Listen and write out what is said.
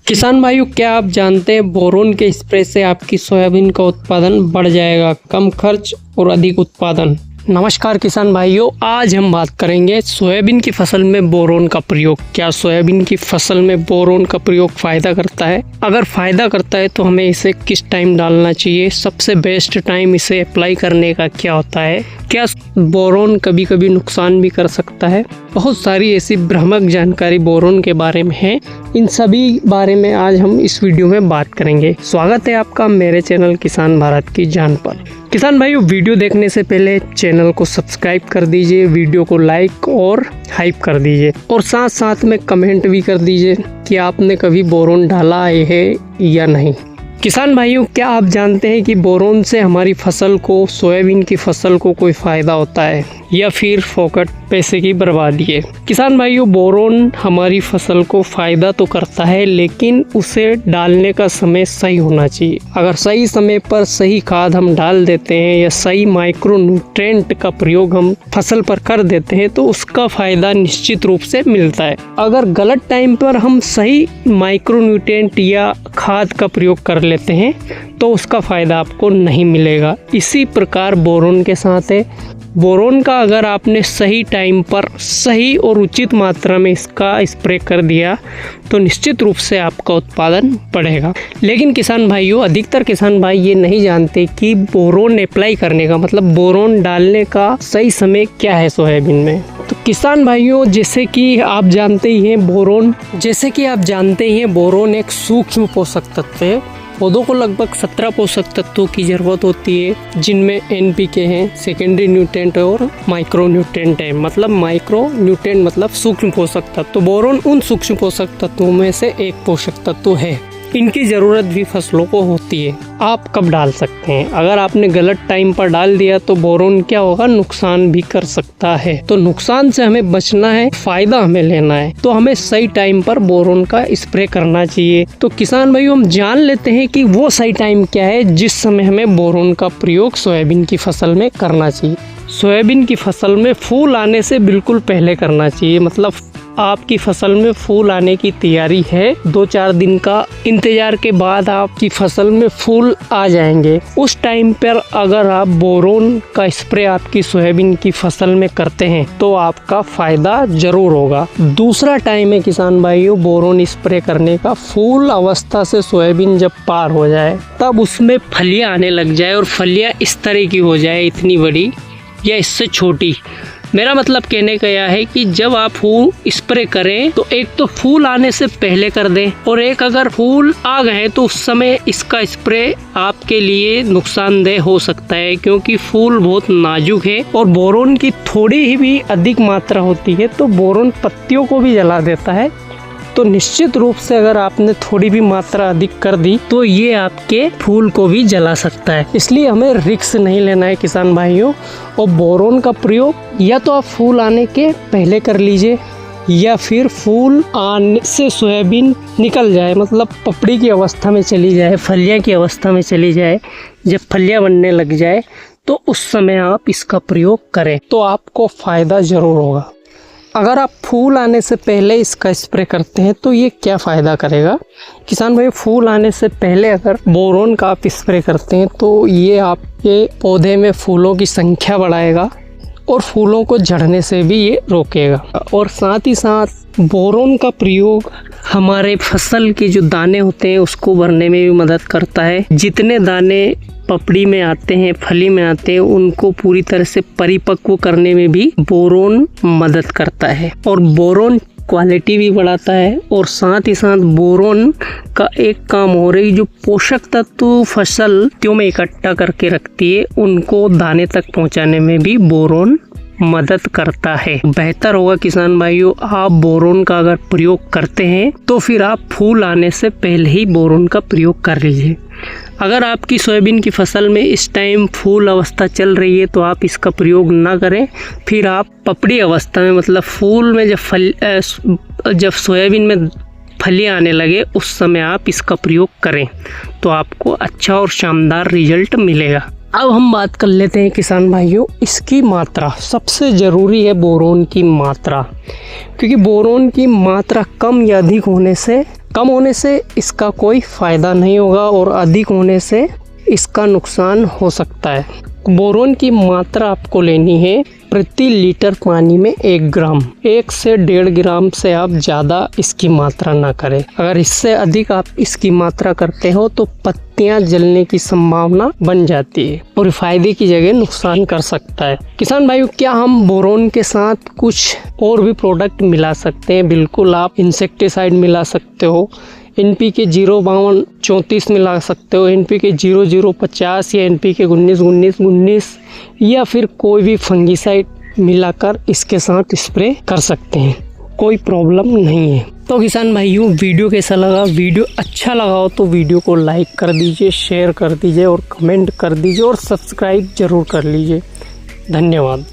किसान भाइयों, क्या आप जानते हैं बोरोन के स्प्रे से आपकी सोयाबीन का उत्पादन बढ़ जाएगा, कम खर्च और अधिक उत्पादन। नमस्कार किसान भाइयों, आज हम बात करेंगे सोयाबीन की फसल में बोरोन का प्रयोग। क्या सोयाबीन की फसल में बोरोन का प्रयोग फायदा करता है? अगर फायदा करता है तो हमें इसे किस टाइम डालना चाहिए? सबसे बेस्ट टाइम इसे अप्लाई करने का क्या होता है? क्या बोरोन कभी कभी नुकसान भी कर सकता है? बहुत सारी ऐसी भ्रामक जानकारी बोरोन के बारे में है। इन सभी बारे में आज हम इस वीडियो में बात करेंगे। स्वागत है आपका मेरे चैनल किसान भारत की जान पर। किसान भाइयों, वीडियो देखने से पहले चैनल को सब्सक्राइब कर दीजिए, वीडियो को लाइक और हाइप कर दीजिए और साथ साथ में कमेंट भी कर दीजिए कि आपने कभी बोरोन डाला है या नहीं। किसान भाइयों, क्या आप जानते हैं कि बोरोन से हमारी फसल को, सोयाबीन की फसल को कोई फ़ायदा होता है या फिर फोकट पैसे की बर्बादी है? किसान भाइयों, बोरोन हमारी फसल को फ़ायदा तो करता है, लेकिन उसे डालने का समय सही होना चाहिए। अगर सही समय पर सही खाद हम डाल देते हैं या सही माइक्रो न्यूट्रिएंट का प्रयोग हम फसल पर कर देते हैं तो उसका फ़ायदा निश्चित रूप से मिलता है। अगर गलत टाइम पर हम सही माइक्रो न्यूट्रिएंट या खाद का प्रयोग कर लेते हैं तो उसका फ़ायदा आपको नहीं मिलेगा। इसी प्रकार बोरोन के साथ है। बोरोन का अगर आपने सही टाइम पर सही और उचित मात्रा में इसका स्प्रे कर दिया तो निश्चित रूप से आपका उत्पादन बढ़ेगा। लेकिन किसान भाइयों, अधिकतर किसान भाई ये नहीं जानते कि बोरोन अप्लाई करने का मतलब बोरोन डालने का सही समय क्या है सोयाबीन में। तो किसान भाइयों, जैसे कि आप जानते ही हैं बोरोन एक सूक्ष्म पोषक तत्व है। पौधों को लगभग 17 पोषक तत्वों की ज़रूरत होती है, जिनमें NPK है, सेकेंडरी न्यूट्रिएंट और माइक्रो न्यूट्रिएंट है। मतलब माइक्रो न्यूट्रिएंट मतलब सूक्ष्म पोषक तत्व। तो बोरोन उन सूक्ष्म पोषक तत्वों में से एक पोषक तत्व है। इनकी ज़रूरत भी फसलों को होती है। आप कब डाल सकते हैं? अगर आपने गलत टाइम पर डाल दिया तो बोरोन क्या होगा, नुकसान भी कर सकता है। तो नुकसान से हमें बचना है, फायदा हमें लेना है, तो हमें सही टाइम पर बोरोन का स्प्रे करना चाहिए। तो किसान भाइयों, हम जान लेते हैं कि वो सही टाइम क्या है जिस समय हमें बोरोन का प्रयोग सोयाबीन की फसल में करना चाहिए। सोयाबीन की फसल में फूल आने से बिल्कुल पहले करना चाहिए। मतलब आपकी फसल में फूल आने की तैयारी है, 2-4 दिन का इंतजार के बाद आपकी फसल में फूल आ जाएंगे। उस टाइम पर अगर आप बोरोन का स्प्रे आपकी सोयाबीन की फसल में करते हैं तो आपका फायदा जरूर होगा। दूसरा टाइम है किसान भाइयों बोरोन स्प्रे करने का, फूल अवस्था से सोयाबीन जब पार हो जाए, तब उसमें फलियां आने लग जाए और फलियां इस तरह की हो जाए, इतनी बड़ी या इससे छोटी। मेरा मतलब कहने का यह है कि जब आप फूल स्प्रे करें तो एक तो फूल आने से पहले कर दें, और एक अगर फूल आ गए तो उस समय इसका स्प्रे आपके लिए नुकसानदेह हो सकता है, क्योंकि फूल बहुत नाजुक है और बोरोन की थोड़ी ही भी अधिक मात्रा होती है तो बोरोन पत्तियों को भी जला देता है। तो निश्चित रूप से अगर आपने थोड़ी भी मात्रा अधिक कर दी तो ये आपके फूल को भी जला सकता है। इसलिए हमें रिस्क नहीं लेना है किसान भाइयों। और बोरोन का प्रयोग या तो आप फूल आने के पहले कर लीजिए या फिर फूल आने से सोयाबीन निकल जाए, मतलब पपड़ी की अवस्था में चली जाए, फलियां की अवस्था में चली जाए, जब फलियां बनने लग जाए तो उस समय आप इसका प्रयोग करें तो आपको फ़ायदा ज़रूर होगा। अगर आप फूल आने से पहले इसका स्प्रे करते हैं तो ये क्या फ़ायदा करेगा किसान भाई? फूल आने से पहले अगर बोरोन का आप स्प्रे करते हैं तो ये आपके पौधे में फूलों की संख्या बढ़ाएगा और फूलों को झड़ने से भी ये रोकेगा। और साथ ही साथ बोरोन का प्रयोग हमारे फसल के जो दाने होते हैं उसको भरने में भी मदद करता है। जितने दाने पपड़ी में आते हैं, फली में आते हैं, उनको पूरी तरह से परिपक्व करने में भी बोरोन मदद करता है। और बोरोन क्वालिटी भी बढ़ाता है। और साथ ही साथ बोरोन का एक काम हो रही, जो पोषक तत्व फसल में इकट्ठा करके रखती है उनको दाने तक पहुंचाने में भी बोरोन मदद करता है। बेहतर होगा किसान भाइयों, आप बोरोन का अगर प्रयोग करते हैं तो फिर आप फूल आने से पहले ही बोरोन का प्रयोग कर लीजिए। अगर आपकी सोयाबीन की फसल में इस टाइम फूल अवस्था चल रही है तो आप इसका प्रयोग ना करें। फिर आप पपड़ी अवस्था में, मतलब फूल में जब सोयाबीन में फलियां आने लगे उस समय आप इसका प्रयोग करें तो आपको अच्छा और शानदार रिजल्ट मिलेगा। अब हम बात कर लेते हैं किसान भाइयों, इसकी मात्रा। सबसे ज़रूरी है बोरोन की मात्रा, क्योंकि बोरोन की मात्रा कम या अधिक होने से कम होने से इसका कोई फ़ायदा नहीं होगा और अधिक होने से इसका नुकसान हो सकता है। बोरोन की मात्रा आपको लेनी है प्रति लीटर पानी में 1 ग्राम। 1 से 1.5 ग्राम से आप ज़्यादा इसकी मात्रा ना करें। अगर इससे अधिक आप इसकी मात्रा करते हो तो पत्तियां जलने की संभावना बन जाती है और फायदे की जगह नुकसान कर सकता है। किसान भाइयों, क्या हम बोरोन के साथ कुछ और भी प्रोडक्ट मिला सकते हैं? बिल्कुल, आप इंसेक्टिसाइड मिला सकते हो, NPK 05234 मिला सकते हो, NPK 0050 या NPK 19 या फिर कोई भी फंगीसाइड मिलाकर इसके साथ स्प्रे कर सकते हैं, कोई प्रॉब्लम नहीं है। तो किसान भाइयों, वीडियो कैसा लगा? वीडियो अच्छा लगा हो तो वीडियो को लाइक कर दीजिए, शेयर कर दीजिए और कमेंट कर दीजिए और सब्सक्राइब जरूर कर लीजिए। धन्यवाद।